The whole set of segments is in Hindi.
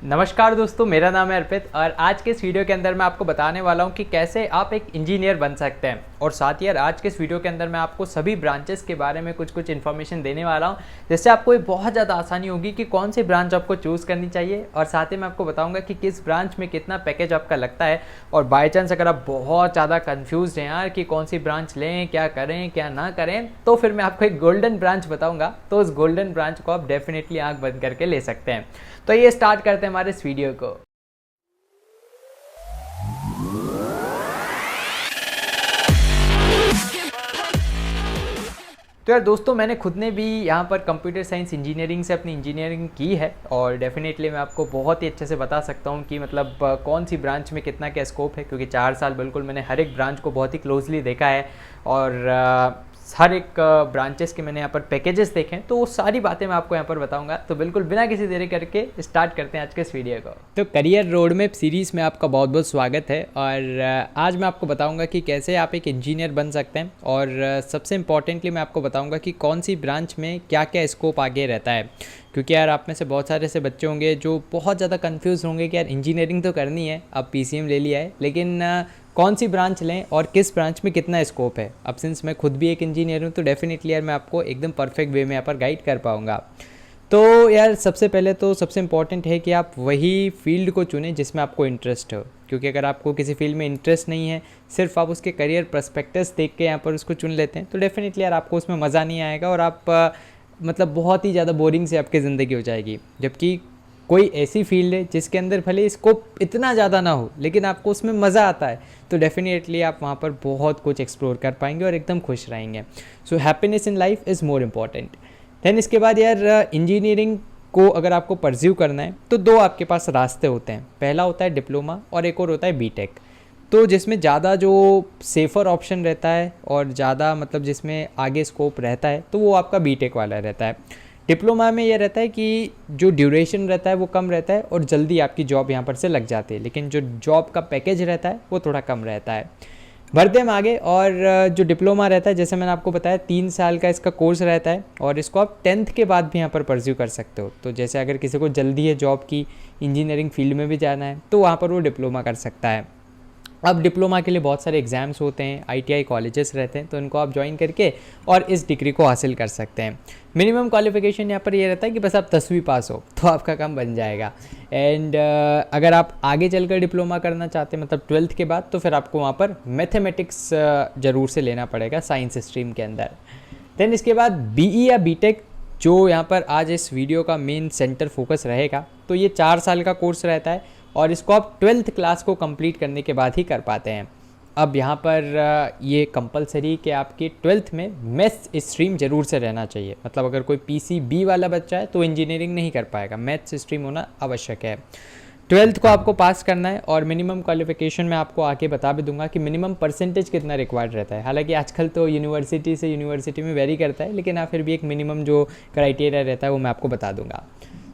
नमस्कार दोस्तों, मेरा नाम है अर्पित और आज के इस वीडियो के अंदर मैं आपको बताने वाला हूं कि कैसे आप एक इंजीनियर बन सकते हैं। और साथ ही यार आज के इस वीडियो के अंदर मैं आपको सभी ब्रांचेस के बारे में कुछ इन्फॉर्मेशन देने वाला हूं, जिससे आपको ये बहुत ज़्यादा आसानी होगी कि कौन सी ब्रांच आपको चूज़ करनी चाहिए। और साथ ही मैं आपको बताऊँगा कि किस ब्रांच में कितना पैकेज आपका लगता है। और बाई चांस अगर आप बहुत ज़्यादा कन्फ्यूज़ हैं यार कि कौन सी ब्रांच लें, क्या करें क्या ना करें, तो फिर मैं आपको एक गोल्डन ब्रांच बताऊँगा। तो उस गोल्डन ब्रांच को आप डेफिनेटली आँख बंद करके ले सकते हैं। तो ये स्टार्ट करते हैं हमारे इस वीडियो को। तो यार दोस्तों, मैंने खुद ने भी यहाँ पर कंप्यूटर साइंस इंजीनियरिंग से अपनी इंजीनियरिंग की है और डेफिनेटली मैं आपको बहुत ही अच्छे से बता सकता हूँ कि मतलब कौन सी ब्रांच में कितना क्या स्कोप है, क्योंकि 4 साल बिल्कुल मैंने हर एक ब्रांच को बहुत ही क्लोजली देखा है और हर एक ब्रांचेस के मैंने यहाँ पर पैकेजेस देखे हैं। तो वो सारी बातें मैं आपको यहाँ पर बताऊंगा। तो बिल्कुल बिना किसी देरी करके स्टार्ट करते हैं आज के इस वीडियो को। तो करियर रोड मैप सीरीज़ में आपका बहुत बहुत स्वागत है और आज मैं आपको बताऊंगा कि कैसे आप एक इंजीनियर बन सकते हैं और सबसे इम्पॉर्टेंटली मैं आपको बताऊंगा कि कौन सी ब्रांच में क्या क्या स्कोप आगे रहता है। क्योंकि यार आप में से बहुत सारे ऐसे बच्चे होंगे जो बहुत ज़्यादा कन्फ्यूज़ होंगे कि यार इंजीनियरिंग तो करनी है, अब PCM ले लिया है, लेकिन कौन सी ब्रांच लें और किस ब्रांच में कितना स्कोप है। अब सिंस मैं खुद भी एक इंजीनियर हूँ तो डेफिनेटली यार मैं आपको एकदम परफेक्ट वे में यहाँ पर गाइड कर पाऊँगा। तो यार सबसे पहले तो सबसे इम्पॉर्टेंट है कि आप वही फील्ड को चुनें जिसमें आपको इंटरेस्ट हो। क्योंकि अगर आपको किसी फील्ड में इंटरेस्ट नहीं है, सिर्फ आप उसके करियर प्रस्पेक्टस देख के यहाँ पर उसको चुन लेते हैं, तो डेफिनेटली यार आपको उसमें मज़ा नहीं आएगा और आप मतलब बहुत ही ज़्यादा बोरिंग से आपकी ज़िंदगी हो जाएगी। जबकि कोई ऐसी फील्ड है जिसके अंदर भले स्कोप इतना ज़्यादा ना हो लेकिन आपको उसमें मज़ा आता है, तो डेफिनेटली आप वहाँ पर बहुत कुछ एक्सप्लोर कर पाएंगे और एकदम खुश रहेंगे। So happiness in life is more important. Than इसके बाद यार इंजीनियरिंग को अगर आपको परस्यू करना है तो 2 आपके पास रास्ते होते हैं। पहला होता है डिप्लोमा और एक और होता है BTech। तो जिसमें ज़्यादा जो सेफ़र ऑप्शन रहता है और ज़्यादा मतलब जिसमें आगे स्कोप रहता है तो वो आपका BTech वाला रहता है। डिप्लोमा में ये रहता है कि जो ड्यूरेशन रहता है वो कम रहता है और जल्दी आपकी जॉब यहाँ पर से लग जाती है, लेकिन जो जॉब का पैकेज रहता है वो थोड़ा कम रहता है। बढ़ते हम आगे। और जो डिप्लोमा रहता है, जैसे मैंने आपको बताया, 3 साल का इसका कोर्स रहता है और इसको आप 10th के बाद भी यहाँ पर परस्यू कर सकते हो। तो जैसे अगर किसी को जल्दी है जॉब की, इंजीनियरिंग फील्ड में भी जाना है, तो वहाँ पर वो डिप्लोमा कर सकता है। अब डिप्लोमा के लिए बहुत सारे एग्ज़ाम्स होते हैं, ITI कॉलेजेस रहते हैं, तो इनको आप ज्वाइन करके और इस डिग्री को हासिल कर सकते हैं। मिनिमम क्वालिफिकेशन यहाँ पर ये रहता है कि बस आप 10वीं पास हो तो आपका काम बन जाएगा। एंड अगर आप आगे चलकर डिप्लोमा करना चाहते हैं मतलब 12th के बाद, तो फिर आपको वहाँ पर मैथमेटिक्स ज़रूर से लेना पड़ेगा साइंस स्ट्रीम के अंदर। देन इसके बाद BE या BTech, जो यहाँ पर आज इस वीडियो का मेन सेंटर फोकस रहेगा, तो ये 4 साल का कोर्स रहता है और इसको आप 12th क्लास को कंप्लीट करने के बाद ही कर पाते हैं। अब यहाँ पर ये कंपलसरी कि आपकी 12th में मैथ्स स्ट्रीम ज़रूर से रहना चाहिए। मतलब अगर कोई PCB वाला बच्चा है तो इंजीनियरिंग नहीं कर पाएगा, मैथ्स स्ट्रीम होना आवश्यक है। 12th को आपको पास करना है और मिनिमम क्वालिफिकेशन में आपको आके बता भी दूंगा कि मिनिमम परसेंटेज कितना रिक्वायर्ड रहता है। हालांकि आजकल तो यूनिवर्सिटी से यूनिवर्सिटी में वेरी करता है, लेकिन हाँ फिर भी एक मिनिमम जो क्राइटेरिया रहता है वो मैं आपको बता दूंगा।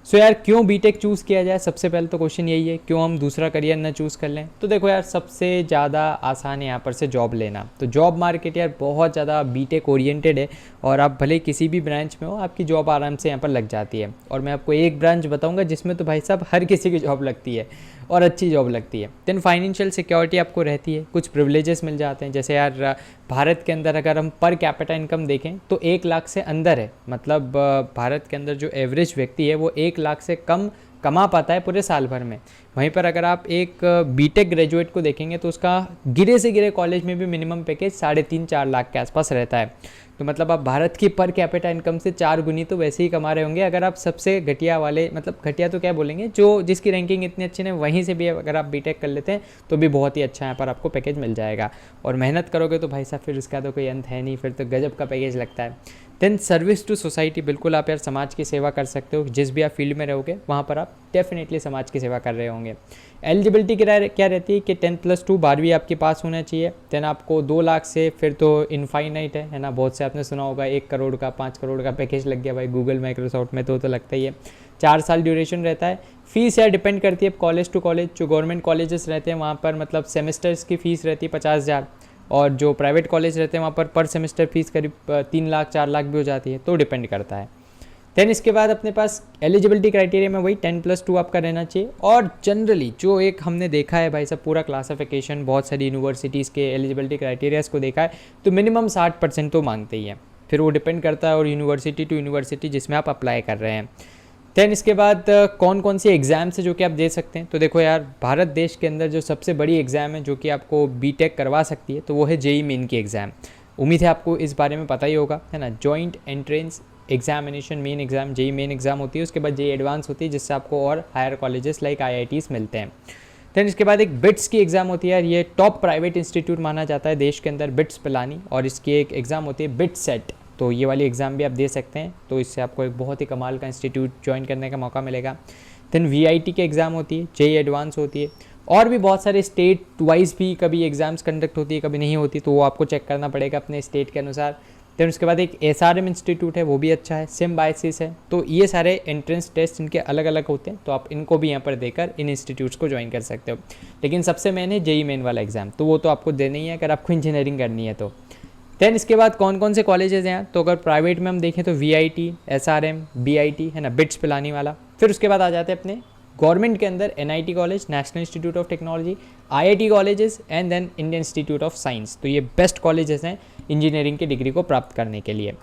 सो यार क्यों BTech चूज़ किया जाए, सबसे पहले तो क्वेश्चन यही है, क्यों हम दूसरा करियर ना चूज़ कर लें। तो देखो यार, सबसे ज़्यादा आसान है यहाँ पर से जॉब लेना। तो जॉब मार्केट यार बहुत ज़्यादा BTech ओरिएंटेड है और आप भले किसी भी ब्रांच में हो, आपकी जॉब आराम से यहाँ पर लग जाती है। और मैं आपको एक ब्रांच बताऊँगा जिसमें तो भाई साहब हर किसी की जॉब लगती है और अच्छी जॉब लगती है। देन फाइनेंशियल सिक्योरिटी आपको रहती है, कुछ प्रिविलेजेस मिल जाते हैं। जैसे यार भारत के अंदर अगर हम पर कैपिटा इनकम देखें तो 1 लाख से अंदर है। मतलब भारत के अंदर जो एवरेज व्यक्ति है वो 1 लाख से कम कमा पाता है पूरे साल भर में। वहीं पर अगर आप एक BTech ग्रेजुएट को देखेंगे तो उसका गिरे से गिरे कॉलेज में भी मिनिमम पैकेज 3.5-4 लाख के आसपास रहता है। तो मतलब आप भारत की पर कैपिटा इनकम से 4 गुनी तो वैसे ही कमा रहे होंगे। अगर आप सबसे घटिया वाले, मतलब घटिया तो क्या बोलेंगे, जो जिसकी रैंकिंग इतनी अच्छी नहीं, वहीं से भी अगर आप BTech कर लेते हैं तो भी बहुत ही अच्छा यहाँ पर आपको पैकेज मिल जाएगा। और मेहनत करोगे तो भाई साहब फिर उसका तो कोई अंत है नहीं, फिर तो गजब का पैकेज लगता है। देन सर्विस टू सोसाइटी, बिल्कुल आप यार समाज की सेवा कर सकते हो। जिस भी आप फील्ड में रहोगे वहाँ पर आप डेफिनेटली समाज की सेवा कर रहे होंगे। एलिजिबिलिटी क्या रहती है कि 10+2 12वीं आपके पास होना चाहिए। देन आपको 2 लाख से फिर तो इनफाइनाइट है ना। बहुत से आपने सुना होगा 1 करोड़ का 5 करोड़ का पैकेज लग गया भाई गूगल माइक्रोसॉफ्ट में, तो लगता ही है। 4 साल ड्यूरेशन रहता है। फीस यार डिपेंड करती है कॉलेज टू कॉलेज। जो गवर्नमेंट कॉलेजेस रहते हैं वहाँ पर मतलब सेमेस्टर्स की फ़ीस रहती है 50,000 और जो प्राइवेट कॉलेज रहते हैं वहाँ पर सेमेस्टर फीस करीब 3 लाख 4 लाख भी हो जाती है, तो डिपेंड करता है। देन इसके बाद अपने पास एलिजिबिलिटी क्राइटेरिया में वही 10+2 आपका रहना चाहिए। और जनरली जो एक हमने देखा है भाई साहब पूरा क्लासिफिकेशन, बहुत सारी यूनिवर्सिटीज़ के एलिजिबिलिटी क्राइटेरियाज को देखा है, तो मिनिमम 60% तो मांगते ही हैं। फिर वो डिपेंड करता है और यूनिवर्सिटी टू यूनिवर्सिटी जिसमें आप अप्लाई कर रहे हैं। देन इसके बाद कौन कौन सी एग्ज़ाम्स है जो कि आप दे सकते हैं। तो देखो यार, भारत देश के अंदर जो सबसे बड़ी एग्ज़ाम है जो कि आपको बीटेक करवा सकती है, तो वो है जेईई मेन की एग्ज़ाम। उम्मीद है आपको इस बारे में पता ही होगा, है ना। Joint entrance examination main exam, JEE main exam होती है। उसके बाद जेईई एडवांस होती है, जिससे आपको और हायर कॉलेजेस लाइक आईआईटीज़ मिलते हैं। देन इसके बाद एक बिट्स की एग्ज़ाम होती है यार, ये टॉप प्राइवेट इंस्टीट्यूट माना जाता है देश के अंदर, बिट्स पिलानी, और इसकी एक एग्ज़ाम होती है बिट सेट। तो ये वाली एग्ज़ाम भी आप दे सकते हैं, तो इससे आपको एक बहुत ही कमाल का इंस्टीट्यूट ज्वाइन करने का मौका मिलेगा। देन वीआईटी की एग्ज़ाम होती है, जेईई एडवांस होती है, और भी बहुत सारे स्टेट वाइज भी कभी एग्ज़ाम्स कंडक्ट होती है, कभी नहीं होती, तो वो आपको चेक करना पड़ेगा अपने स्टेट के अनुसार। देन उसके बाद एक एसआरएम इंस्टीट्यूट है, वो भी अच्छा है, सिम्बायोसिस है। तो ये सारे एंट्रेंस टेस्ट इनके अलग अलग होते हैं, तो आप इनको भी यहाँ पर देकर इन इंस्टीट्यूट्स को ज्वाइन कर सकते हो। लेकिन सबसे मेन है जेईई मेन वाला एग्ज़ाम, तो वो तो आपको देना ही है अगर आपको इंजीनियरिंग करनी है तो। देन इसके बाद कौन कौन से कॉलेजेस हैं, तो अगर प्राइवेट में हम देखें तो वीआईटी, एसआरएम, बीआईटी, है ना, बिट्स पिलानी वाला। फिर उसके बाद आ जाते हैं अपने गवर्नमेंट के अंदर NIT college, national institute of technology, IIT colleges and then Indian institute of science. तो ये बेस्ट कॉलेजेस हैं इंजीनियरिंग की डिग्री को प्राप्त करने के लिए।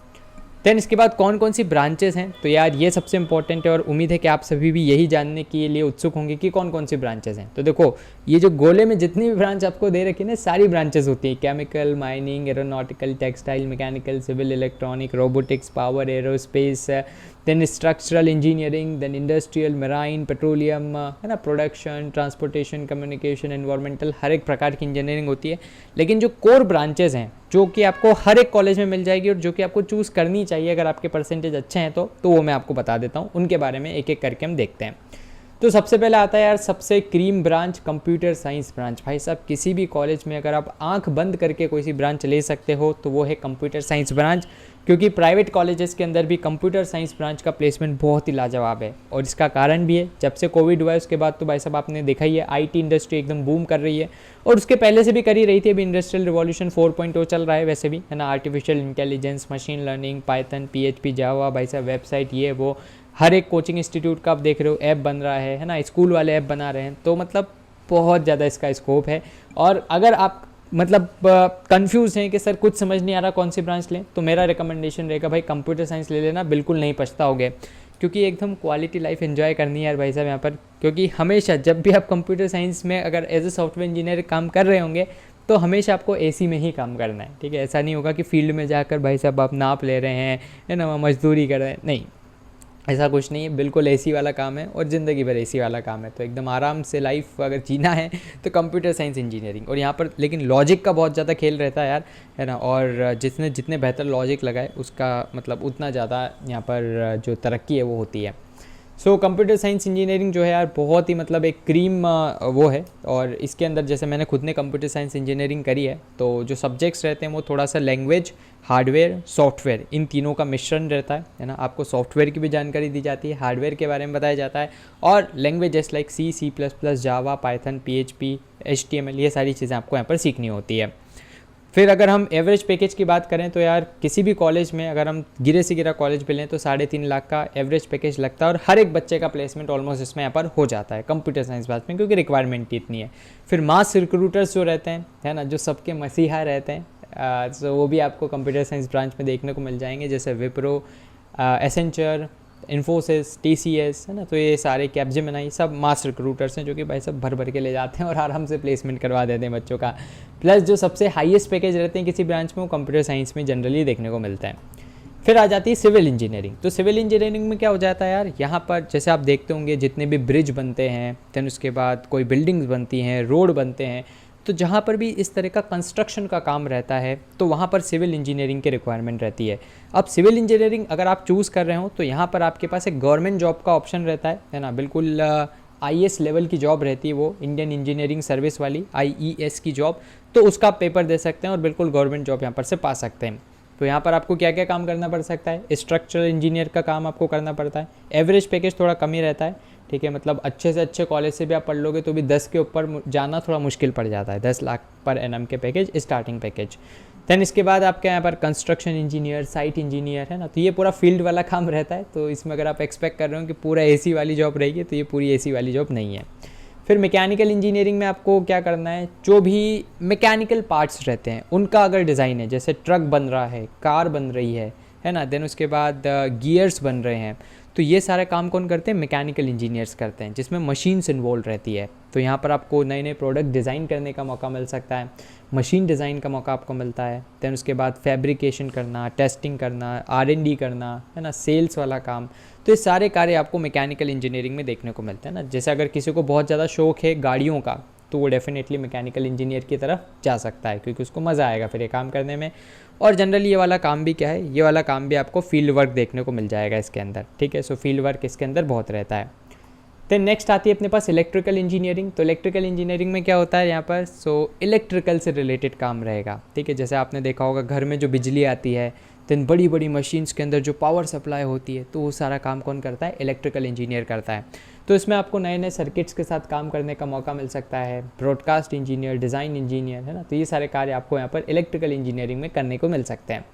देन इसके बाद कौन कौन सी ब्रांचेस हैं, तो यार ये सबसे इंपॉर्टेंट है और उम्मीद है कि आप सभी भी यही जानने के लिए उत्सुक होंगे कि कौन कौन सी ब्रांचेस हैं। तो देखो, ये जो गोले में जितनी भी ब्रांच आपको दे रखी है ना, सारी ब्रांचेस होती हैं। Chemical, mining, aeronautical, textile, mechanical, civil, electronic, robotics, power, aerospace, then structural engineering, then industrial, marine, petroleum, है ना, प्रोडक्शन, ट्रांसपोर्टेशन, कम्युनिकेशन, एनवायरमेंटल, हर एक प्रकार की इंजीनियरिंग होती है। लेकिन जो कोर ब्रांचेस हैं जो कि आपको हर एक कॉलेज में मिल जाएगी और जो कि आपको चूज़ करनी चाहिए अगर आपके परसेंटेज अच्छे हैं तो वो मैं आपको बता देता हूँ। उनके बारे में एक एक करके हम देखते हैं। तो सबसे पहले आता है यार सबसे cream branch, computer science branch. भाई साहब, किसी भी कॉलेज में अगर आप आंख बंद करके कोई सी ब्रांच ले सकते हो तो वो है कंप्यूटर साइंस ब्रांच, क्योंकि प्राइवेट कॉलेजेस के अंदर भी कंप्यूटर साइंस ब्रांच का प्लेसमेंट बहुत ही लाजवाब है। और इसका कारण भी है, जब से कोविड हुआ है उसके बाद तो भाई साहब आपने देखा ही है, आईटी इंडस्ट्री एकदम बूम कर रही है, और उसके पहले से भी कर ही रही थी। अभी इंडस्ट्रियल रिवॉल्यूशन 4.0 चल रहा है वैसे भी, है ना। Artificial intelligence, machine learning, Python, PHP, Java, भाई साहब वेबसाइट, ये वो, हर एक कोचिंग इंस्टीट्यूट का आप देख रहे हो ऐप बन रहा है ना, स्कूल वाले ऐप बना रहे हैं। तो मतलब बहुत ज़्यादा इसका स्कोप है। और अगर आप मतलब कंफ्यूज हैं कि सर कुछ समझ नहीं आ रहा कौन सी ब्रांच लें, तो मेरा रिकमेंडेशन रहेगा भाई कंप्यूटर साइंस ले लेना, बिल्कुल नहीं पछताओगे, क्योंकि एकदम क्वालिटी लाइफ एंजॉय करनी है यार भाई साहब यहाँ पर। क्योंकि हमेशा जब भी आप कंप्यूटर साइंस में अगर एज ए सॉफ्टवेयर इंजीनियर काम कर रहे होंगे तो हमेशा आपको एसी में ही काम करना है, ठीक है। ऐसा नहीं होगा कि फील्ड में जाकर भाई साहब आप नाप ले रहे हैं, है ना, मजदूरी कर रहे हैं, नहीं, ऐसा कुछ नहीं है। बिल्कुल एसी वाला काम है और ज़िंदगी भर एसी वाला काम है। तो एकदम आराम से लाइफ अगर जीना है तो कंप्यूटर साइंस इंजीनियरिंग। और यहाँ पर लेकिन लॉजिक का बहुत ज़्यादा खेल रहता है यार, है ना। और जितने बेहतर लॉजिक लगाए उसका मतलब उतना ज़्यादा यहाँ पर जो तरक्की है वो होती है। सो कंप्यूटर साइंस इंजीनियरिंग जो है यार बहुत ही मतलब एक क्रीम वो है। और इसके अंदर जैसे मैंने खुद ने कंप्यूटर साइंस इंजीनियरिंग करी है, तो जो सब्जेक्ट्स रहते हैं वो थोड़ा सा लैंग्वेज, हार्डवेयर, सॉफ्टवेयर, इन तीनों का मिश्रण रहता है ना। आपको सॉफ्टवेयर की भी जानकारी दी जाती है, हार्डवेयर के बारे में बताया जाता है, और लैंग्वेजेस लाइक C++, जावा, पाइथन, PHP, HTML, ये सारी चीज़ें आपको यहाँ पर सीखनी होती है। फिर अगर हम एवरेज पैकेज की बात करें तो यार किसी भी कॉलेज में अगर हम गिरे से गिरा कॉलेज पे लें तो 3.5 लाख का एवरेज पैकेज लगता है, और हर एक बच्चे का प्लेसमेंट ऑलमोस्ट इसमें यहाँ पर हो जाता है कंप्यूटर साइंस ब्रांच में, क्योंकि रिक्वायरमेंट इतनी है। फिर मास रिक्रूटर्स जो रहते हैं, है ना, जो सबके मसीहा रहते हैं, तो वो भी आपको कंप्यूटर साइंस ब्रांच में देखने को मिल जाएंगे, जैसे विप्रो, एसेंचर, इन्फोसिस, TCS, है ना। तो ये सारे कैपजेमिनी सब मास रिक्रूटर्स हैं जो कि भाई सब भर भर के ले जाते हैं और आराम से प्लेसमेंट करवा देते हैं बच्चों का। प्लस जो सबसे हाईएस्ट पैकेज रहते हैं किसी ब्रांच में वो कंप्यूटर साइंस में जनरली देखने को मिलता है। फिर आ जाती है सिविल इंजीनियरिंग। तो सिविल इंजीनियरिंग में क्या हो जाता है यार, यहाँ पर जैसे आप देखते होंगे जितने भी ब्रिज बनते हैं, देन उसके बाद कोई बिल्डिंग्स बनती हैं, रोड बनते हैं, तो जहाँ पर भी इस तरह का कंस्ट्रक्शन का काम रहता है तो वहाँ पर सिविल इंजीनियरिंग की रिक्वायरमेंट रहती है। अब सिविल इंजीनियरिंग अगर आप चूज़ कर रहे हो तो यहाँ पर आपके पास एक गवर्नमेंट जॉब का ऑप्शन रहता है ना, बिल्कुल IAS लेवल की जॉब रहती है वो, इंडियन इंजीनियरिंग सर्विस वाली IES की जॉब। तो उसका पेपर दे सकते हैं और बिल्कुल गवर्नमेंट जॉब यहाँ पर से पा सकते हैं। तो यहाँ पर आपको क्या क्या काम करना पड़ सकता है, स्ट्रक्चरल इंजीनियर का काम आपको करना पड़ता है। एवरेज पैकेज थोड़ा कम ही रहता है, ठीक है, मतलब अच्छे से अच्छे कॉलेज से भी आप पढ़ लोगे तो भी 10 के ऊपर जाना थोड़ा मुश्किल पड़ जाता है, 10 लाख पर एनम के पैकेज स्टार्टिंग पैकेज। दैन इसके बाद आपके यहाँ पर कंस्ट्रक्शन इंजीनियर, साइट इंजीनियर है ना, तो ये पूरा फील्ड वाला काम रहता है। तो इसमें अगर आप एक्सपेक्ट कर रहे हो कि पूरा एसी वाली जॉब रहेगी, तो ये पूरी एसी वाली जॉब नहीं है। फिर मैकेनिकल इंजीनियरिंग में आपको क्या करना है, जो भी मैकेनिकल पार्ट्स रहते हैं उनका अगर डिज़ाइन है, जैसे ट्रक बन रहा है, कार बन रही है ना, देन उसके बाद गियर्स बन रहे हैं, तो ये सारे काम कौन करते हैं, मैकेनिकल इंजीनियर्स करते हैं, जिसमें मशीन्स इन्वॉल्व रहती है। तो यहाँ पर आपको नए नए प्रोडक्ट डिज़ाइन करने का मौका मिल सकता है, मशीन डिज़ाइन का मौका आपको मिलता है। दैन उसके बाद फैब्रिकेशन करना, टेस्टिंग करना, R&D करना, है ना, सेल्स वाला काम, तो ये सारे कार्य आपको मैकेनिकल इंजीनियरिंग में देखने को मिलते हैं ना। जैसे अगर किसी को बहुत ज़्यादा शौक है गाड़ियों का, तो वो डेफिनेटली मैकेनिकल इंजीनियर की तरफ जा सकता है, क्योंकि उसको मज़ा आएगा फिर ये काम करने में। और जनरली ये वाला काम भी क्या है, ये वाला काम भी आपको फील्ड वर्क देखने को मिल जाएगा इसके अंदर, ठीक है। सो फील्ड वर्क इसके अंदर बहुत रहता है। देन नेक्स्ट आती है अपने पास इलेक्ट्रिकल इंजीनियरिंग। तो इलेक्ट्रिकल इंजीनियरिंग में क्या होता है यहाँ पर, सो इलेक्ट्रिकल से रिलेटेड काम रहेगा, ठीक है। जैसे आपने देखा होगा घर में जो बिजली आती है, देन बड़ी बड़ी मशीन्स के अंदर जो पावर सप्लाई होती है, तो वो सारा काम कौन करता है, इलेक्ट्रिकल इंजीनियर करता है। तो इसमें आपको नए नए सर्किट्स के साथ काम करने का मौका मिल सकता है, ब्रॉडकास्ट इंजीनियर, डिज़ाइन इंजीनियर, है ना, तो ये सारे कार्य आपको यहाँ पर इलेक्ट्रिकल इंजीनियरिंग में करने को मिल सकते हैं।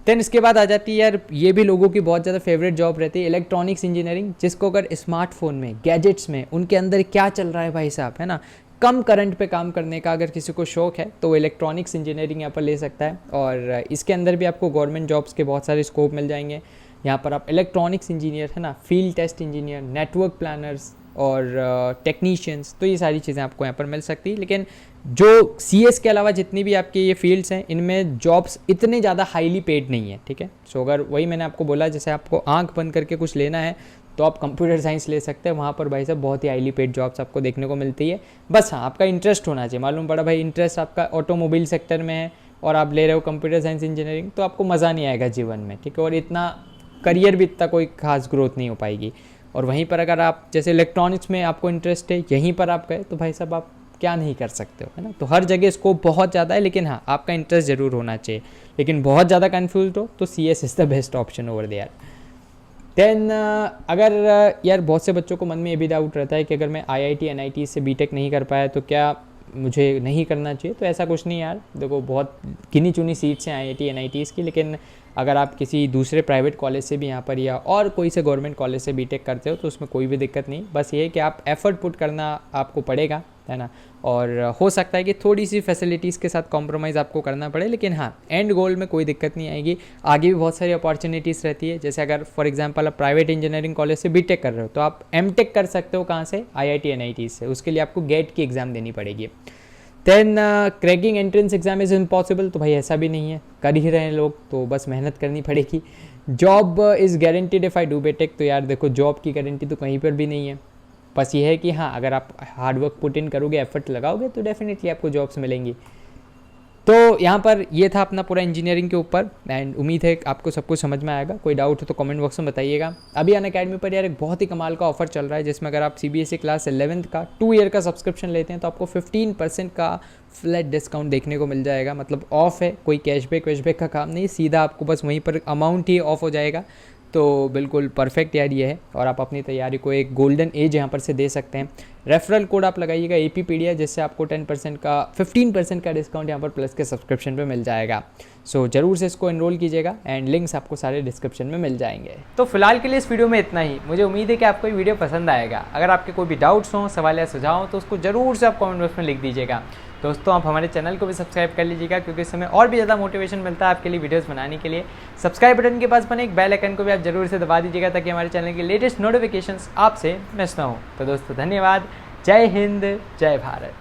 देन इसके बाद आ जाती है यार, ये भी लोगों की बहुत ज़्यादा फेवरेट जॉब रहती है, इलेक्ट्रॉनिक्स इंजीनियरिंग, जिसको अगर स्मार्टफोन में, गैजेट्स में, उनके अंदर क्या चल रहा है भाई साहब, है ना, कम करंट पे काम करने का अगर किसी को शौक है, तो वो इलेक्ट्रॉनिक्स इंजीनियरिंग यहाँ पर ले सकता है। और इसके अंदर भी आपको गवर्नमेंट जॉब्स के बहुत सारे स्कोप मिल जाएंगे। यहाँ पर आप इलेक्ट्रॉनिक्स इंजीनियर, है ना, field test engineer, network planners और टेक्नीशियंस, तो ये सारी चीज़ें आपको यहाँ पर मिल सकती है। लेकिन जो CS के अलावा जितनी भी आपके ये फील्ड्स हैं, इनमें जॉब्स इतने ज़्यादा हाईली पेड नहीं है, ठीक है। सो अगर वही मैंने आपको बोला, जैसे आपको आंख बंद करके कुछ लेना है, तो आप कंप्यूटर साइंस ले सकते हैं, वहाँ पर भाई साहब बहुत ही हाईली पेड जॉब्स आपको देखने को मिलती है। बस हाँ, आपका इंटरेस्ट होना चाहिए। मालूम पड़ा भाई इंटरेस्ट आपका ऑटोमोबाइल सेक्टर में है और आप ले रहे हो कंप्यूटर साइंस इंजीनियरिंग, तो आपको मज़ा नहीं आएगा जीवन में, ठीक है। और इतना करियर भी इतना कोई खास ग्रोथ नहीं हो पाएगी। और वहीं पर अगर आप जैसे इलेक्ट्रॉनिक्स में आपको इंटरेस्ट है, यहीं पर आप गए, तो भाई साहब आप क्या नहीं कर सकते हो, है ना। तो हर जगह स्कोप बहुत ज़्यादा है, लेकिन हाँ, आपका इंटरेस्ट ज़रूर होना चाहिए। लेकिन बहुत ज़्यादा कन्फ्यूज हो तो CS is the best option over there. Then अगर यार बहुत से बच्चों को मन में ये भी डाउट रहता है कि अगर मैं IIT NIT से BTech नहीं कर पाया तो क्या मुझे नहीं करना चाहिए, तो ऐसा कुछ नहीं यार। देखो बहुत गिनी चुनी सीट्स हैं IIT NITs की, लेकिन अगर आप किसी दूसरे प्राइवेट कॉलेज से भी यहाँ पर या और कोई से गवर्नमेंट कॉलेज से BTech करते हो तो उसमें कोई भी दिक्कत नहीं। बस ये है कि आप एफर्ट पुट करना आपको पड़ेगा, है ना। और हो सकता है कि थोड़ी सी फैसिलिटीज़ के साथ कॉम्प्रोमाइज़ आपको करना पड़े, लेकिन हाँ, एंड गोल में कोई दिक्कत नहीं आएगी। आगे भी बहुत सारी अपॉर्चुनिटीज़ रहती है। जैसे अगर फॉर एग्जांपल आप प्राइवेट इंजीनियरिंग कॉलेज से BTech कर रहे हो, तो आप MTech कर सकते हो कहाँ से, IIT NIT से। उसके लिए आपको गेट की एग्ज़ाम देनी पड़ेगी। Then cracking entrance exam is impossible, तो भाई ऐसा भी नहीं है, कर ही रहे हैं लोग, तो बस मेहनत करनी पड़ेगी। Job is guaranteed if I do BTech, तो यार देखो जॉब की गारंटी तो कहीं पर भी नहीं है। बस ये है कि हाँ, अगर आप हार्डवर्क पुट इन करोगे, एफर्ट लगाओगे, तो डेफिनेटली आपको जॉब्स मिलेंगी। तो यहाँ पर ये था अपना पूरा इंजीनियरिंग के ऊपर, एंड उम्मीद है आपको सब कुछ समझ में आएगा। कोई डाउट हो तो कमेंट बॉक्स में बताइएगा। अभी अनअकैडमी पर यार एक बहुत ही कमाल का ऑफर चल रहा है, जिसमें अगर आप CBSE क्लास 11th का 2 ईयर का सब्सक्रिप्शन लेते हैं तो आपको 15% का फ्लैट डिस्काउंट देखने को मिल जाएगा। मतलब ऑफ है, कोई कैशबैक वैशबैक का काम नहीं, सीधा आपको बस वहीं पर अमाउंट ही ऑफ हो जाएगा। तो बिल्कुल परफेक्ट यार ये है, और आप अपनी तैयारी को एक गोल्डन एज यहाँ पर से दे सकते हैं। रेफरल कोड आप लगाइएगा APpedia, जिससे आपको 15% का डिस्काउंट यहाँ पर प्लस के सब्सक्रिप्शन पे मिल जाएगा। सो ज़रूर से इसको एनरोल कीजिएगा, एंड लिंक्स आपको सारे डिस्क्रिप्शन में मिल जाएंगे। तो फिलहाल के लिए इस वीडियो में इतना ही। मुझे उम्मीद है कि आपको ये वीडियो पसंद आएगा। अगर आपके कोई भी डाउट्स हों, सवाल या सुझाव हो, तो उसको ज़रूर से आप कमेंट बॉक्स में लिख दीजिएगा। दोस्तों आप हमारे चैनल को भी सब्सक्राइब कर लीजिएगा, क्योंकि इस समय और भी ज़्यादा मोटिवेशन मिलता है आपके लिए वीडियोस बनाने के लिए। सब्सक्राइब बटन के पास बने एक बेल आइकन को भी आप जरूर से दबा दीजिएगा, ताकि हमारे चैनल की लेटेस्ट नोटिफिकेशंस आपसे मिस ना हो। तो दोस्तों धन्यवाद। जय हिंद, जय भारत।